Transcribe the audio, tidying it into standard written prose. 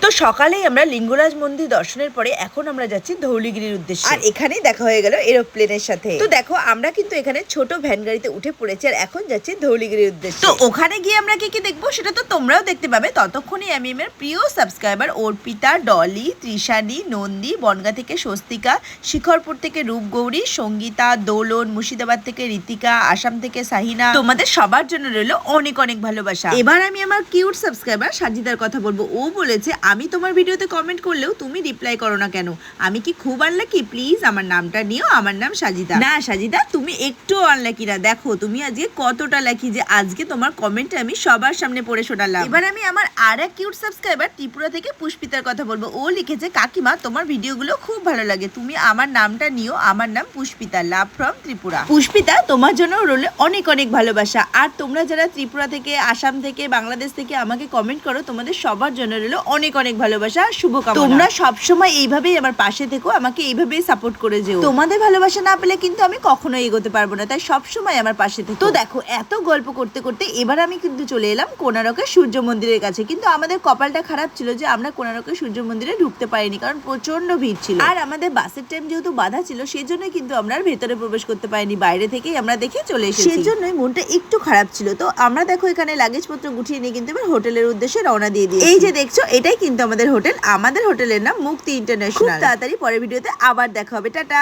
তো সকালেই আমরা লিঙ্গরাজ মন্দির দর্শনের পরে এখন আমরা যাচ্ছি ধৌলিগিরির উদ্দেশ্যে। আর এখানেই দেখা হয়ে গেল এরোপ্লেনের সাথে। তো দেখো আমরা কিন্তু এখানে ছোট ভ্যান গাড়িতে উঠে পড়েছি আর এখন যাচ্ছি ধৌলিগিরির উদ্দেশ্যে। তো ওখানে গিয়ে আমরা কি কি দেখবো সেটা তো তোমরাও দেখতে পাবে। ততক্ষণই আমি আমার প্রিয় সাবস্ক্রাইবার অর্পিতা, ডলি, ত্রিশানি, নন্দী, বনগা থেকে স্বস্তিকা, শিখরপুর থেকে রূপগৌরী, সঙ্গীতা, দোলন, মুর্শিদাবাদ থেকে ঋতিকা, আসাম থেকে সাহিনা, তোমাদের সবার জন্য রইলো অনেক অনেক ভালোবাসা। এবার আমি আমার কিউট সাবস্ক্রাইবার সাজিদার কথা বলবো। ও বলেছে আমি তোমার ভিডিওতে কমেন্ট করলেও তুমি রিপ্লাই করো না কেন, আমি কি খুব আনলাকি? প্লিজ আমার নামটা নিও, আমার নাম সাজিদা। না সাজিদা, তুমি একটু আনলাকি না। দেখো তুমি আজকে কতটা লাকি যে আজকে তোমার কমেন্টে আমি সবার সামনে পড়ে শোনালাম। এবার আমি আমার আর এক কিউট সাবস্ক্রাইবার ত্রিপুরা থেকে পুষ্পিতার কথা বলবো। ও লিখেছে কাকিমা তোমার ভিডিওগুলো খুব ভালো লাগে, তুমি আমার নামটা নিও, আমার নাম পুষ্পিতা, লাভ ফ্রম ত্রিপুরা। পুষ্পিতা তোমার জন্য রইল অনেক অনেক ভালোবাসা। আর তোমরা যারা ত্রিপুরা থেকে, আসাম থেকে, বাংলাদেশ থেকে আমাকে কমেন্ট করো, তোমাদের সবার জন্য রইল অনেক অনেক ভালোবাসা, শুভকামনা। তোমরা সবসময় এইভাবেই আমার পাশে থেকো, আমাকে এইভাবেই সাপোর্ট করে যেও। তোমাদের ভালোবাসা না পেলে কিন্তু আমি কখনোই এগোতে পারবো না, তাই সবসময় আমার পাশে থেকো। তো দেখো এত গল্প করতে করতে এবার আমি কিন্তু চলে এলাম কোনারকের সূর্য মন্দিরের কাছে। কিন্তু আমাদের কপালটা খারাপ ছিল যে আমরা কোনারকের সূর্য মন্দিরে ঢুকতে পারিনি, কারণ প্রচন্ড ভিড় ছিল। আর আমাদের বাসের টাইম যেহেতু বাধা ছিল, সেই জন্যই কিন্তু আমরা আর ভেতরে প্রবেশ করতে পারিনি, বাইরে থেকেই আমরা দেখে চলে এসেছি। সেই জন্যই মনটা একটু খারাপ ছিল। তো আমরা দেখো এখানে লাগেজ পত্র গুছিয়ে নিয়ে কিন্তু এবার হোটেলের উদ্দেশ্যে রওনা দিয়ে দিই। এই যে দেখছো এটাই কিন্তু আমাদের হোটেল। আমাদের হোটেলের নাম মুক্তি ইন্টারন্যাশনাল। খুব তাড়াতাড়ি পরের ভিডিওতে আবার দেখা হবে। টাটা।